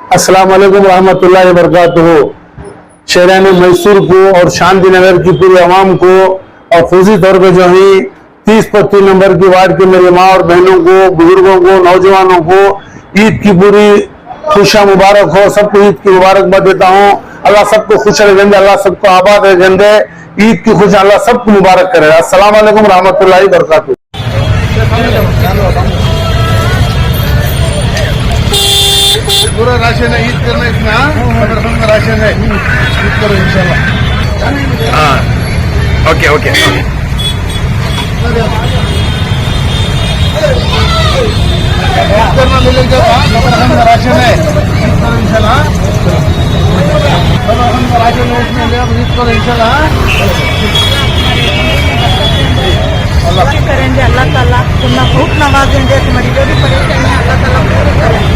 अस्सलाम वालेकुम रहमतुल्लाहि व बरकातुहू। शहरान मैसूर को और शांति नगर की पूरी आवाम को और खुशी तौर पर जो है 30-35 नंबर की वार्ड के मेरी माँ और बहनों को, बुजुर्गों को, नौजवानों को ईद की पूरी खुशियां मुबारक हो। सबको ईद की मुबारकबाद देता हूँ। अल्लाह सबको खुश रखेंगे, अल्लाह सबको आबाद रखेंगे। ईद की खुशियां अल्लाह सबको मुबारक करे। अस्सलाम वालेकुम रहमतुल्लाहि व बरकातुहू। पूरा राशन है, ईद करना इसमें राशन है, ईद करो इंशाल्लाह। हाँ ओके ओके करना मिलेगा राशन है, ईद करो इंशाल्लाह। राशन है इसमें ले ईद करो इंशाल्लाह। करेंगे अल्लाह ताला तुमने खूब नवाजेंगे, तुम्हारी जो भी परेशानी अल्लाह ताला पूरी करेंगे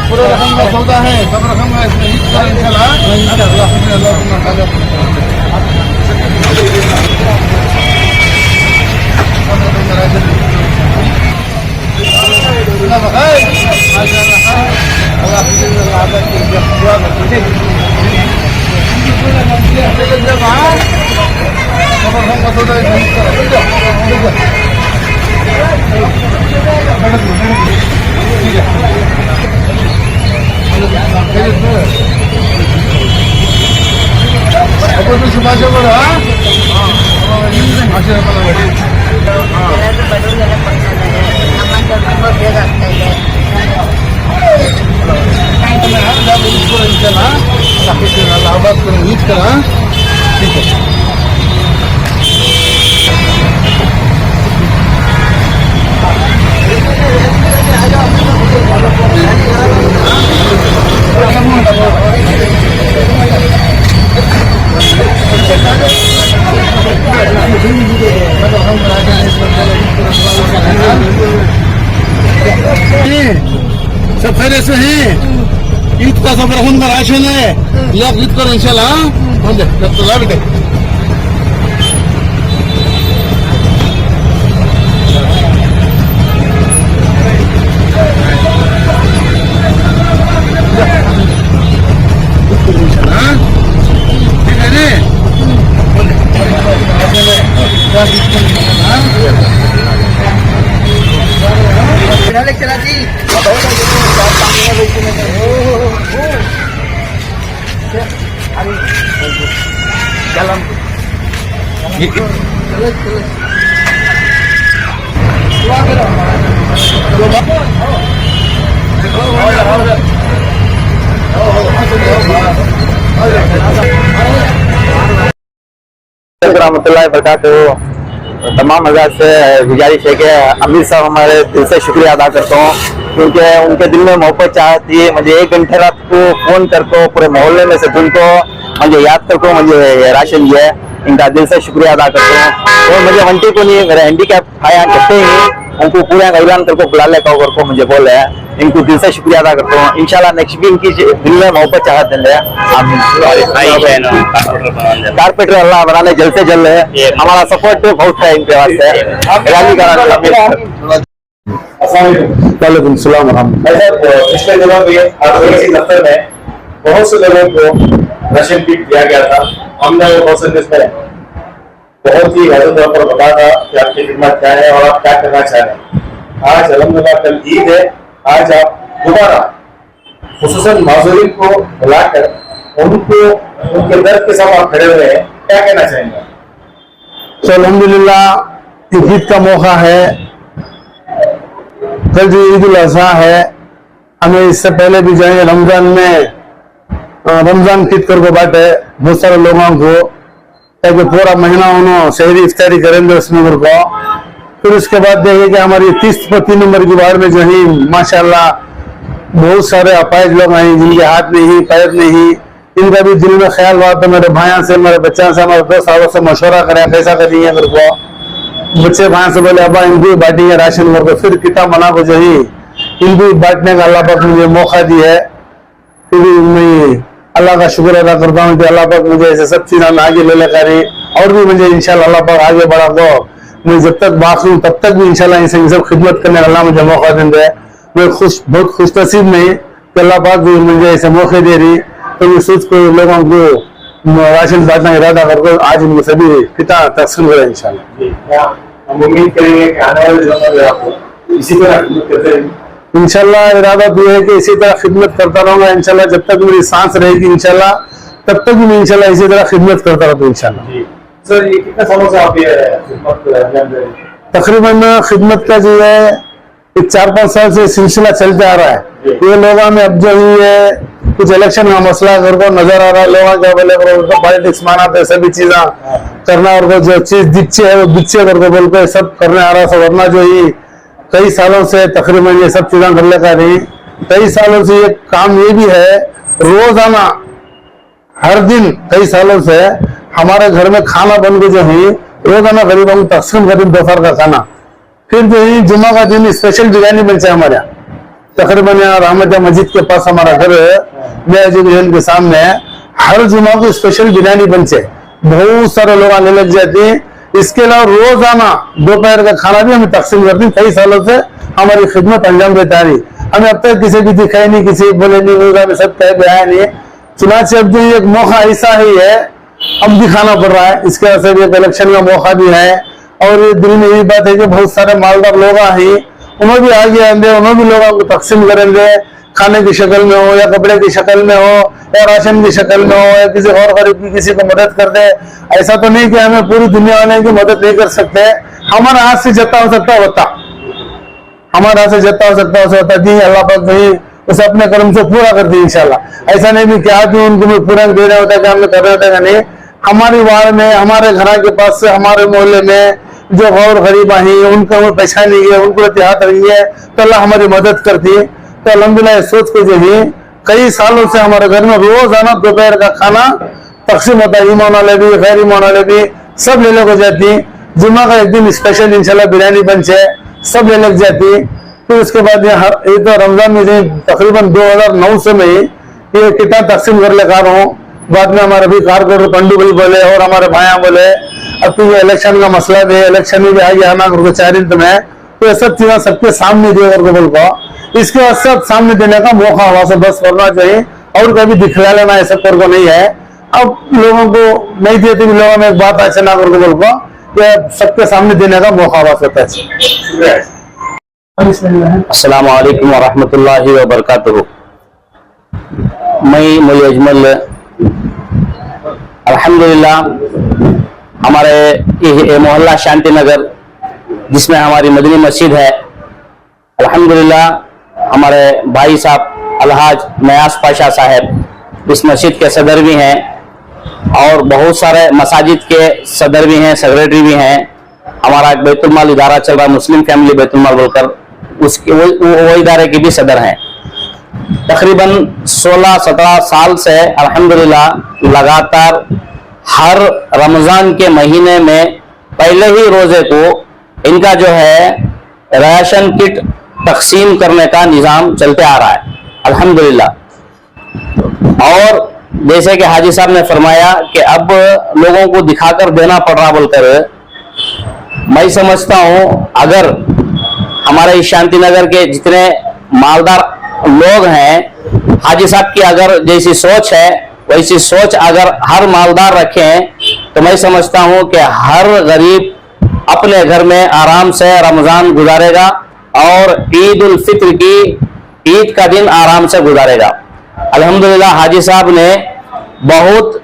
पूरा रकम का सौदा है, सब रकम है इसमें, ईद करो इंशाल्लाह। आबाद करो, ईद करा, ठीक है। सब खैरियत से हैं। ईद का सब रकम का राशन है, लोग ईद करो इंशाल्लाह। बेटे रहमतुल्लाहि व बरकातुहू। तमाम हज़रात से गुजारिश है कि अमीर साहब हमारे दिल से शुक्रिया अदा करता हूँ, क्योंकि उनके दिल में मोहब्बत चाहती है। मुझे 1 घंटे रात को फोन करके पूरे मोहल्ले में से उनको मुझे याद करके मुझे राशन दिया है। इनका दिल से शुक्रिया अदा करता हूँ। और मुझे वंटी को नहीं, मेरा हैंडीकैप आया कहते ही उनको पूरा ऐलान करके बुला ले को मुझे बोले है। इनको दिल से शुक्रिया अदा करता हूँ। इंशाल्लाह नेक्स्ट भी इनकी दिल में मोहब्बत चाहत देंगे। कारपेटर अल्लाह बनाने जल्द से जल्द है। हमारा सपोर्ट बहुत है इनके वास्ते। वालेकुम सलाम। पिछले दिनों में इसी दफ्तर में बहुत से लोगों को राशन किट दिया गया था। हमने वो प्रोसेस में बहुत ही वाज़ेह तौर पर बताया था कि आपकी खिदमत क्या है और आप क्या करना चाह रहे हैं। आज अल्हम्दुलिल्लाह कल ईद है, आज आप दोबारा खुसूसन माजूरीन को बुलाकर उनको उनके दर्द के साथ आप खड़े हुए हैं, क्या कहना चाहेंगे? तो अल्हम्दुलिल्लाह ईद का मौका है, कल जो ईद उल अज़हा है, हमें इससे पहले भी जाएंगे रमजान में रमजान ईद करके बांटे बहुत सारे लोगों को, ताकि पूरा महीना उन्होंने शहरी इफ्तारी करेंगे उसमें को। फिर उसके बाद देखें कि हमारी 30-35 नंबर की वार्ड में जो है माशाल्लाह बहुत सारे अपाहिज लोग हैं, जिनके हाथ नहीं, पैर नहीं। इनका भी दिल में ख्याल हुआ तो मेरे भाइयों से, मेरे बच्चों से, हमारे दोस्त साहबों से मशवरा करें कैसा करेंगे। मेरे को बच्चे भाई से बोले अब्बा इनको भी बांटेंगे राशन मेरे को। फिर किताब बना को जो ही इनको बांटने का अल्लाह पाक मुझे मौका दिया है। फिर मैं अल्लाह का शुक्र अदा करता हूँ कि अल्लाह पाक मुझे ऐसे सब चीज़ आगे ले लेकर और भी मुझे इंशाल्लाह अल्लाह पाक आगे बढ़ा दो। मैं जब तक बाकी हूँ तब तक भी इंशाल्लाह इनसे सब खिदमत करने का अल्लाह मुझे मौका देंगे। मैं बहुत खुश नसीब नहीं कि अल्लाह पाक भी मुझे ऐसे मौके दे रही, तो मैं सोच को लोगों को राशन बांटने का इरादा करके आज इनको सभी कितना तकसीम करें इंशाल्लाह। जी, क्या हम उम्मीद करेंगे कि आने वाले दिनों में आपको इसी तरह खिदमत करते रहेंगे। इंशाल्लाह इरादा भी है कि इसी तरह खिदमत करता रहूंगा इंशाल्लाह, जब तक मेरी सांस रहेगी इंशाल्लाह, तब तक भी मैं इंशाल्लाह इसी तरह खिदमत करता रहूँ इंशाल्लाह। जी सर, ये कितने सालों से आप ये खिदमत अंजाम दे रहे हैं? तकरीबन खिदमत का जो है 4-5 साल से सिलसिला चलते आ रहा है। ये लोगों में अब जो ही है कुछ इलेक्शन का मसला घर को नजर आ रहा है, लोगों क्या बोले पॉलिटिक्स माना तो सभी चीजा करना और को जो चीज दिखे है वो दिखे घर को बोल के सब करने आ रहा था, वरना जो ही कई सालों से तकरीबन ये सब चीजें कर लेकर नहीं। कई सालों से ये काम ये भी है, रोजाना हर दिन कई सालों से हमारे घर में खाना बन के जो है रोजाना गरीबों को तकसीम करीब दोपहर का खाना, फिर जो है जुम्मा का दिन स्पेशल बिरयानी बनता है हमारे यहाँ। तकरीबन यहाँ रहमत मस्जिद के पास हमारा घर है, नया जी के सामने हर जुम्मा को स्पेशल बिरयानी बनते, बहुत सारे लोग आने लग जाते हैं। इसके अलावा रोजाना दोपहर का खाना भी हमें तकसीम करते हैं। कई सालों से हमारी खिदमत अंजाम देता रही, हमें अब तक किसी भी दिखाई नहीं, किसी बोले नहीं होगा, हमें सब कह गया नहीं। चुनाव अब जो एक मौका ऐसा ही है, अब दिखाना पड़ रहा है। इसके वजह से एक इलेक्शन का मौका भी है और ये दिल में यही बात है कि बहुत सारे मालदार लोग हैं, उन्हें भी आगे आएंगे, उन्हें भी लोगों को तकसीम करेंगे, खाने की शक्ल में हो या कपड़े की शक्ल में हो या राशन की शक्ल में हो या किसी और गरीब की किसी को मदद कर दे। ऐसा तो नहीं कि हमें पूरी दुनिया वाले की मदद नहीं कर सकते, हमारे हाथ से जितना हो सकता होता, हमारे हाथ से जितना हो सकता होता दी अल्लाह पाक नहीं उसे अपने कर्म से पूरा कर दी इंशाल्लाह। ऐसा नहीं भी क्या कि उनको भी पूरा दे रहा होता है कि हमने कर रहे होता है नहीं। हमारी वार्ड में, हमारे घर के पास से, हमारे मोहल्ले में जो गौर गरीब हैं उनको हमें पहचानी है, उनको एहतियात रही है तो अल्लाह हमारी मदद करती है। तो अल्हम्दुलिल्लाह सोच के जो है कई सालों से हमारे घर में रोजाना दोपहर का खाना तकसीम होता है, ईमान वाले भी गैर ईमान वाले भी सब ले लेकर जाती। जुम्मा का एक दिन स्पेशल इंशाल्लाह बिरयानी बन जाए, सब ले लग जाती। फिर उसके बाद ये तो रमजान में तकरीबन 2009 से मैं ये कितना तकसीम कर लेकर रहा हूँ। बाद में हमारे भी कारकोर पंडू भी बोले और हमारे भाइयां बोले अब तो ये इलेक्शन का मसला भी है, इलेक्शन में भी आ गया आना करके 4 दिन में, तो ये सब चीजें सबके सामने दिए करके बोल को इसके बाद सब सामने देने का मौका हुआ से बस करना चाहिए और कभी दिखला लेना ऐसा कर को नहीं है। अब लोगों को नहीं देते भी लोगों में एक बात ऐसे ना करके बोल को ये सबके सामने देने का मौका हुआ सकता है। अस्सलाम वालेकुम व रहमतुल्लाहि व बरकातुहू। मैं मौली अजमल अल्हम्दुलिल्लाह हमारे ये मोहल्ला शांति नगर जिसमें हमारी मदनी मस्जिद है, अल्हम्दुलिल्लाह हमारे भाई साहब अलहाज नयाज पाशा साहब इस मस्जिद के सदर भी हैं और बहुत सारे मसाजिद के सदर भी हैं, सेक्रेटरी भी हैं। हमारा एक बैतुलमाल इदारा चल रहा है, मुस्लिम फैमिली बैतुलमाल बोलकर, उसके वो इदारे के भी सदर हैं। तकरीबन 16-17 साल से अल्हम्दुलिल्लाह लगातार हर रमजान के महीने में पहले ही रोजे को इनका जो है राशन किट तकसीम करने का निज़ाम चलते आ रहा है अल्हम्दुलिल्लाह। और जैसे कि हाजी साहब ने फरमाया कि अब लोगों को दिखाकर देना पड़ रहा बोलकर, मैं समझता हूं अगर हमारे इस शांति नगर के जितने मालदार लोग हैं, हाजी साहब की अगर जैसी सोच है वैसी सोच अगर हर मालदार रखें तो मैं समझता हूं कि हर गरीब अपने घर में आराम से रमजान गुजारेगा और ईद उल फित्र की ईद का दिन आराम से गुजारेगा। अल्हम्दुलिल्लाह हाजी साहब ने बहुत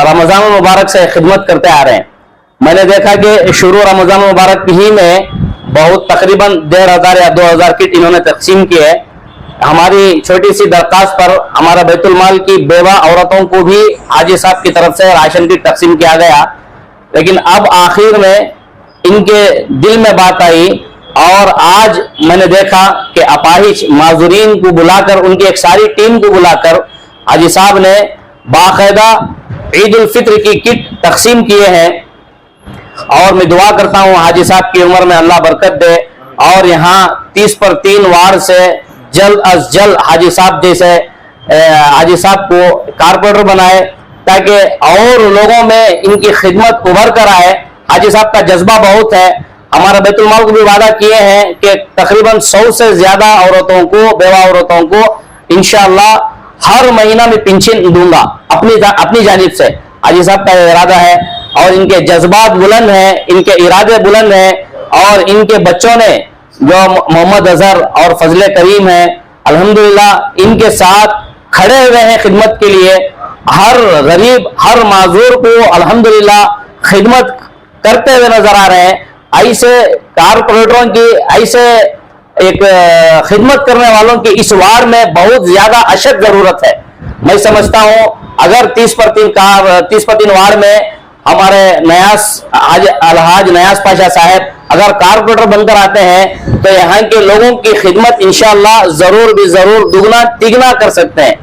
रमजान मुबारक से खिदमत करते आ रहे हैं। मैंने देखा कि शुरू रमजान मुबारक ही में बहुत तकरीबन 1500 या 2000 किट इन्होंने तकसीम किए। हमारी छोटी सी दरखास्त पर हमारा बैतुल-माल की बेवा औरतों को भी हाजी साहब की तरफ से राशन किट तकसीम किया गया, लेकिन अब आखिर में इनके दिल में बात आई और आज मैंने देखा कि अपाहिज माजूरीन को बुलाकर, उनकी एक सारी टीम को बुलाकर हाजी साहब ने बाकायदा ईद उल फित्र की किट तकसीम किए हैं। और मैं दुआ करता हूं हाजी साहब की उम्र में अल्लाह बरकत दे और यहाँ 30 पर 3 वार्ड से जल्द अज जल्द हाजी साहब जैसे हाजी साहब को कारपोरेटर बनाए ताकि और लोगों में इनकी खिदमत उभर कर आए। हाजी साहब का जज्बा बहुत है हमारा बैतुल माल को भी वादा किए हैं कि तकरीबन 100 से ज्यादा औरतों को, बेवा औरतों को इंशाअल्लाह हर महीना में पेंशन दूंगा अपनी जानिब से। हाजी साहब का इरादा है और इनके जज्बात बुलंद हैं, इनके इरादे बुलंद हैं और इनके बच्चों ने जो मोहम्मद अजहर और फजले करीम है अल्हम्दुलिल्लाह इनके साथ खड़े हुए हैं खिदमत के लिए। हर गरीब, हर माजूर को अल्हम्दुलिल्लाह खिदमत करते हुए नजर आ रहे हैं। ऐसे कारपोरेटरों की, ऐसे एक खिदमत करने वालों की इस वार्ड में बहुत ज्यादा अशद जरूरत है। मैं समझता हूं अगर 30 पर 3 वार्ड में हमारे अलहाज नयाज पाशा साहब अगर कारपोरेटर बनकर आते हैं तो यहाँ के लोगों की खिदमत इंशाअल्लाह जरूर भी जरूर दुगना तिगना कर सकते हैं।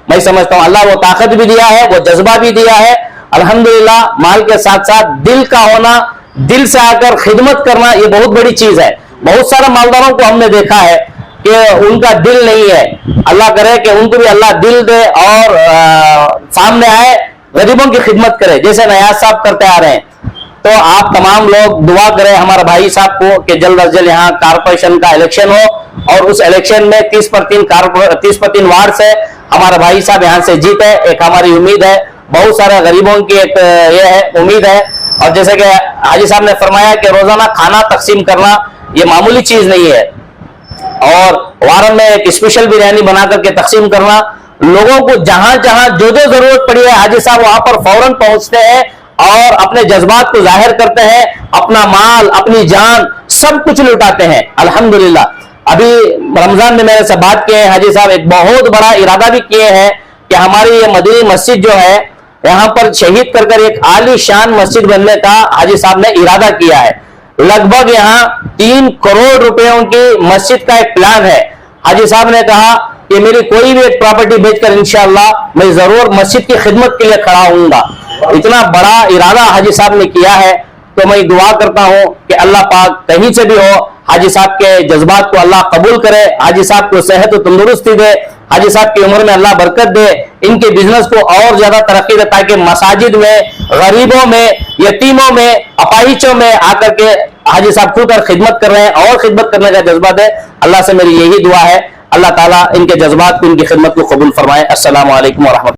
मैं समझता हूँ अल्लाह वो ताकत भी दिया है, वो जज्बा भी दिया है। अल्हम्दुलिल्लाह माल के साथ साथ दिल का होना, दिल से आकर खिदमत करना ये बहुत बड़ी चीज है। बहुत सारे मालदारों को हमने देखा है कि उनका दिल नहीं है। अल्लाह करे कि उनको भी अल्लाह दिल दे और सामने आए, गरीबों की खिदमत करे जैसे नयाज साहब करते आ रहे हैं। तो आप तमाम लोग दुआ करें हमारे भाई साहब को कि जल्द अज जल्द यहाँ कारपोरेशन का इलेक्शन हो और उस इलेक्शन में 30 पर 3 वार्ड से हमारे भाई साहब यहाँ से जीते। एक हमारी उम्मीद है, बहुत सारे गरीबों की एक ये है उम्मीद है। और जैसे कि हाजी साहब ने फरमाया कि रोजाना खाना तकसीम करना ये मामूली चीज नहीं है और वारन में एक स्पेशल बिरयानी बना करके तकसीम करना, लोगों को जहां जहां जो जो जरूरत पड़ी है हाजी साहब वहां पर फौरन पहुंचते हैं और अपने जज्बात को जाहिर करते हैं, अपना माल, अपनी जान सब कुछ लुटाते हैं अल्हम्दुलिल्लाह। अभी रमजान में मेरे से बात किए हैं हाजी साहब, एक बहुत बड़ा इरादा भी किए हैं कि हमारी ये मदीनी मस्जिद जो है यहाँ पर शहीद कर एक आली शान मस्जिद बनने का हाजी साहब ने इरादा किया है। लगभग यहाँ 3 करोड़ रुपयों की मस्जिद का एक प्लान है। हाजी साहब ने कहा कि मेरी कोई भी एक प्रॉपर्टी बेचकर इंशाअल्लाह मैं जरूर मस्जिद की खिदमत के लिए खड़ा होऊंगा। इतना बड़ा इरादा हाजी साहब ने किया है तो मैं दुआ करता हूं कि अल्लाह पाक कहीं से भी हो हाजी साहब के जज्बात को अल्लाह कबूल करे, हाजी साहब को सेहत और तंदुरुस्ती दे, हाजी साहब की उम्र में अल्लाह बरकत दे, इनके बिजनेस को और ज्यादा तरक्की दे ताकि मसाजिद में, गरीबों में, यतीमों में, अपाहिजों में आकर के हाजी साहब खुद खिदमत कर रहे हैं और खिदमत करने का जज्बा दे। अल्लाह से मेरी यही दुआ है, अल्लाह ताला इनके जज्बात को, इनकी खिदमत को कबूल फरमाए। अस्सलामु अलैकुम व रहमतुल्लाह।